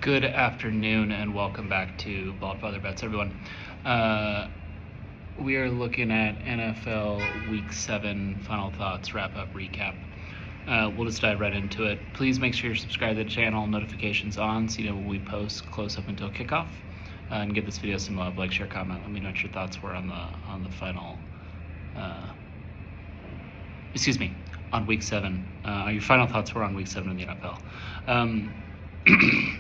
Good afternoon and welcome back to Bald Father Bets, everyone. We are looking at NFL Week 7 final thoughts, wrap-up, recap. We'll just dive right into it. Please make sure you're subscribed to the channel, notifications on, so you know when we post close up until kickoff. And give this video some love, like, share, comment. Let me know what your thoughts were on the final. On Week 7. Your final thoughts were on Week 7 in the NFL.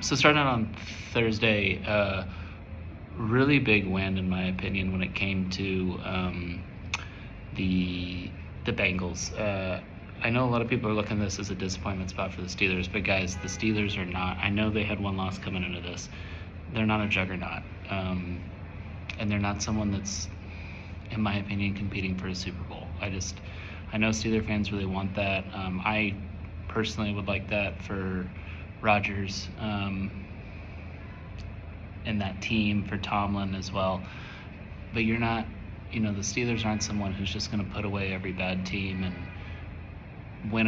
So starting out on Thursday, really big win in my opinion when it came to the Bengals. I know a lot of people are looking at this as a disappointment spot for the Steelers, but guys, the Steelers are not. I know they had one loss coming into this. They're not a juggernaut, and they're not someone that's, in my opinion, competing for a Super Bowl. I know Steeler fans really want that. I personally would like that for Rodgers and that team, for Tomlin as well. But you're not, the Steelers aren't someone who's just going to put away every bad team and win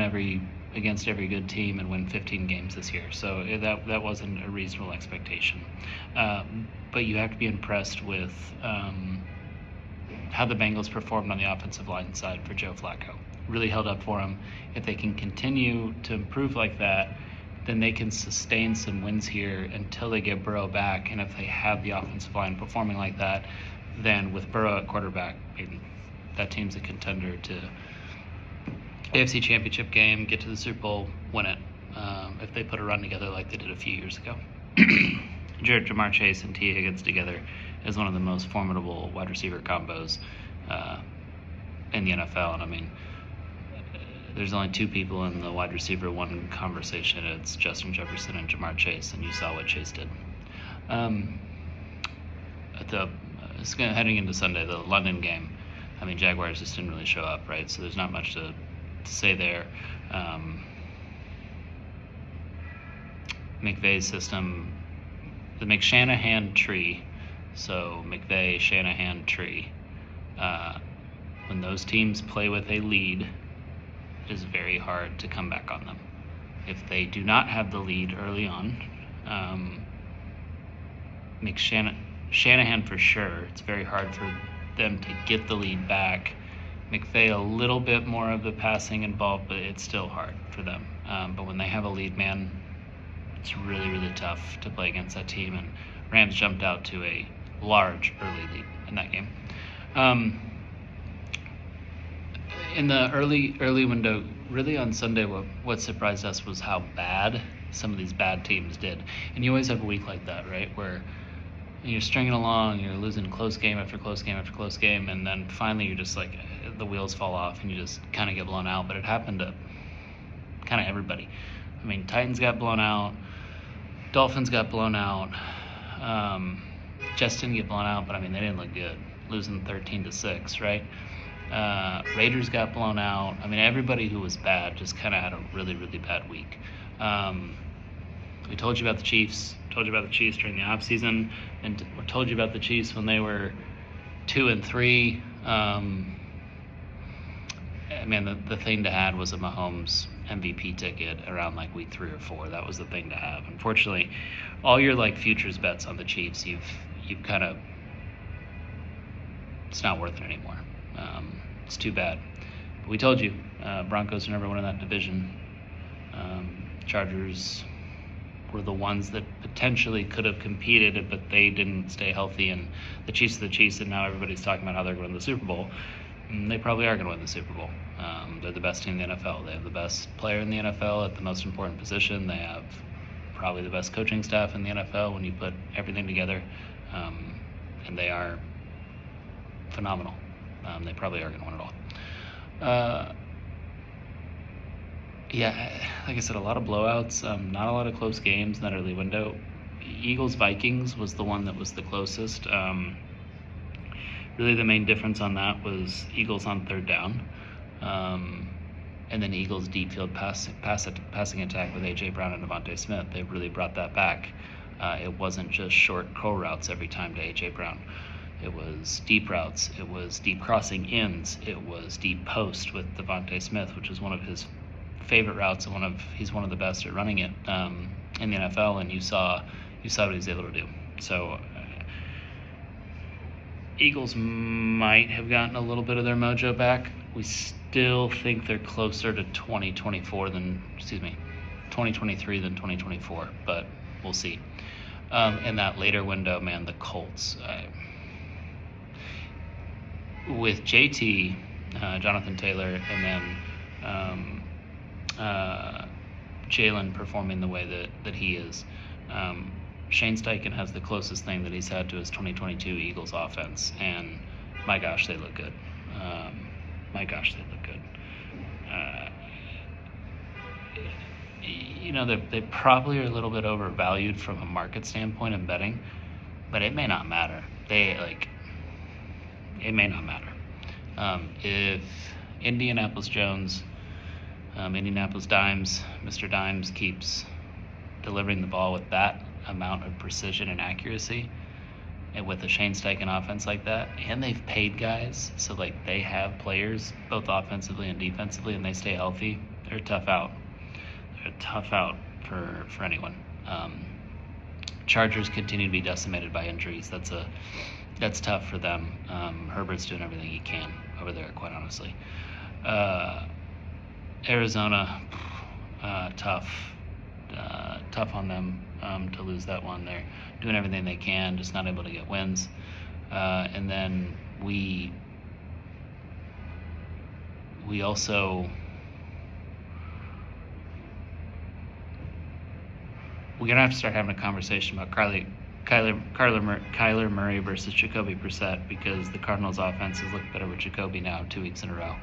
against every good team and win 15 games this year. So that wasn't a reasonable expectation. But you have to be impressed with how the Bengals performed on the offensive line side for Joe Flacco. Really held up for him. If they can continue to improve like that, then they can sustain some wins here until they get Burrow back. And if they have the offensive line performing like that, then with Burrow at quarterback, maybe that team's a contender to AFC Championship game, get to the Super Bowl, win it, if they put a run together like they did a few years ago. Jamar Chase and T. Higgins together is one of the most formidable wide receiver combos in the NFL. And I mean, there's only two people in the wide receiver one conversation. It's Justin Jefferson and Jamar Chase, and you saw what Chase did. Heading into Sunday, the London game, I mean, Jaguars just didn't really show up, right? So there's not much to say there. McVay's system, the McShanahan tree, so McVay, Shanahan tree, when those teams play with a lead, it is very hard to come back on them. If they do not have the lead early on, Shanahan for sure, it's very hard for them to get the lead back. McVay a little bit more of the passing involved, but it's still hard for them. But when they have a lead man, it's really, really tough to play against that team. And Rams jumped out to a large early lead in that game. In the early window, really on Sunday, what surprised us was how bad some of these bad teams did. And you always have a week like that, right, where you're stringing along, you're losing close game after close game after close game, and then finally you're just like, the wheels fall off and you just kind of get blown out. But it happened to kind of everybody. I mean, Titans got blown out, Dolphins got blown out, Jets didn't get blown out, but I mean, they didn't look good, losing 13-6, right? Raiders got blown out. I mean, everybody who was bad just kind of had a really, really bad week. We told you about the Chiefs. Told you about the Chiefs during the offseason, and we told you about the Chiefs when they were 2-3. I mean, the thing to have was a Mahomes MVP ticket around like week 3 or 4. That was the thing to have. Unfortunately, all your like futures bets on the Chiefs, you've kind of, it's not worth it anymore. It's too bad. But we told you, Broncos are number one in that division. Chargers were the ones that potentially could have competed, but they didn't stay healthy. And the Chiefs are the Chiefs, and now everybody's talking about how they're going to win the Super Bowl. And they probably are going to win the Super Bowl. They're the best team in the NFL. They have the best player in the NFL at the most important position. They have probably the best coaching staff in the NFL when you put everything together. And they are phenomenal. They probably are going to win it all. Like I said, a lot of blowouts, not a lot of close games in that early window. Eagles-Vikings was the one that was the closest. Really the main difference on that was Eagles on third down, and then Eagles deep field passing attack with A.J. Brown and Devontae Smith. They really brought that back. It wasn't just short curl routes every time to A.J. Brown. It was deep routes. It was deep crossing ins. It was deep post with Devontae Smith, which is one of his favorite routes, and he's one of the best at running it. in the NFL, and you saw what he was able to do. So Eagles might have gotten a little bit of their mojo back. We still think they're closer to 2023 than 2024, but we'll see. In that later window, man, the Colts. With JT, Jonathan Taylor, and then Jalen performing the way that he is, Shane Steichen has the closest thing that he's had to his 2022 Eagles offense, and my gosh, they look good. They probably are a little bit overvalued from a market standpoint in betting, but it may not matter. It may not matter. If Indianapolis Jones, Indianapolis Dimes, Mr. Dimes keeps delivering the ball with that amount of precision and accuracy, and with a Shane Steichen offense like that, and they've paid guys, so like they have players both offensively and defensively, and they stay healthy, they're a tough out. They're a tough out for anyone. Chargers continue to be decimated by injuries. That's tough for them. Herbert's doing everything he can over there, quite honestly. Arizona, tough on them to lose that one. They're doing everything they can, just not able to get wins. And then we're gonna have to start having a conversation about Kyler Murray versus Jacoby Brissett, because the Cardinals' offense has looked better with Jacoby now 2 weeks in a row,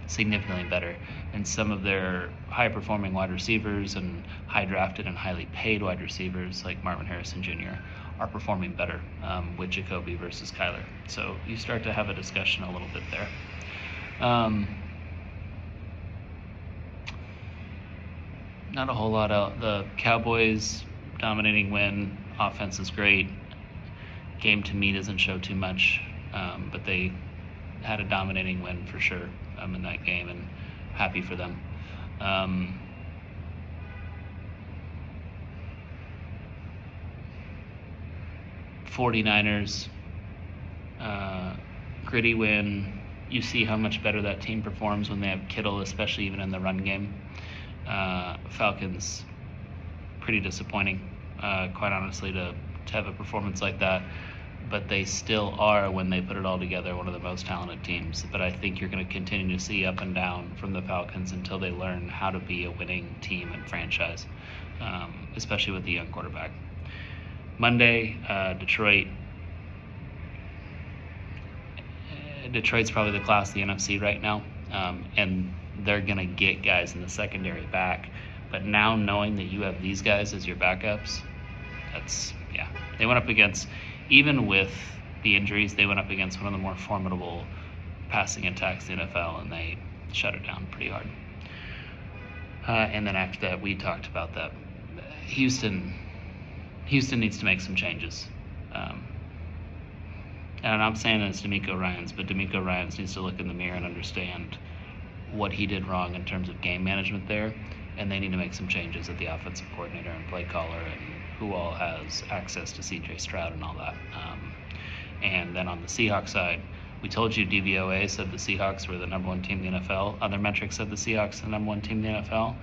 significantly better. And some of their high-performing wide receivers and high-drafted and highly paid wide receivers like Marvin Harrison Jr. are performing better with Jacoby versus Kyler. So you start to have a discussion a little bit there. Not a whole lot out. The Cowboys dominating win. Offense is great. Game to me doesn't show too much, but they had a dominating win for sure in that game, and happy for them. 49ers, gritty win. You see how much better that team performs when they have Kittle, especially even in the run game. Falcons, pretty disappointing, quite honestly, to have a performance like that. But they still are, when they put it all together, one of the most talented teams. But I think you're going to continue to see up and down from the Falcons until they learn how to be a winning team and franchise, especially with the young quarterback. Monday, Detroit. Detroit's probably the class of the NFC right now, and they're going to get guys in the secondary back. But now, knowing that you have these guys as your backups, they went up against, even with the injuries, they went up against one of the more formidable passing attacks in the NFL, and they shut it down pretty hard. And then after that, we talked about that. Houston needs to make some changes. And I'm saying it's DeMeco Ryans, but DeMeco Ryans needs to look in the mirror and understand what he did wrong in terms of game management there, and they need to make some changes at the offensive coordinator and play caller and who all has access to C.J. Stroud and all that. And then on the Seahawks side, we told you DVOA said the Seahawks were the number one team in the NFL. Other metrics said the Seahawks are the number one team in the NFL.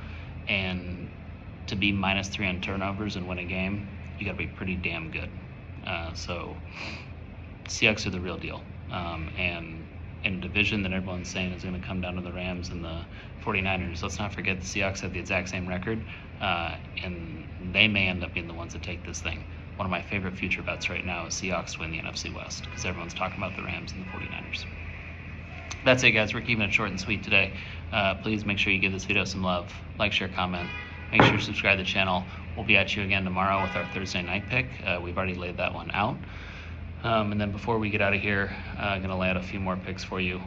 And to be -3 on turnovers and win a game, you got to be pretty damn good. So Seahawks are the real deal. And in a division that everyone's saying is going to come down to the Rams and the 49ers, let's not forget the Seahawks have the exact same record, and they may end up being the ones that take this thing. One of my favorite future bets right now is Seahawks to win the NFC West, because everyone's talking about the Rams and the 49ers. That's it, guys. We're keeping it short and sweet today. Please make sure you give this video some love. Like, share, comment. Make sure you subscribe to the channel. We'll be at you again tomorrow with our Thursday night pick. We've already laid that one out. And then before we get out of here, I'm going to lay out a few more picks for you.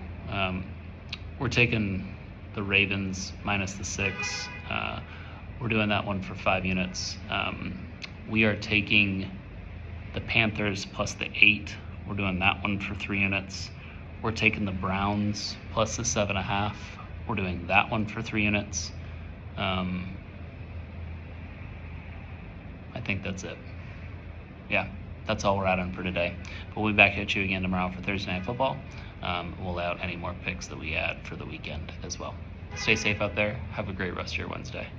We're taking the Ravens -6. We're doing that one for 5 units. We are taking the Panthers plus the 8. We're doing that one for 3 units. We're taking the Browns plus the 7.5. We're doing that one for 3 units. think that's it. Yeah, that's all we're at on for today. But we'll be back at you again tomorrow for Thursday Night Football. We'll lay out any more picks that we add for the weekend as well. Stay safe out there. Have a great rest of your Wednesday.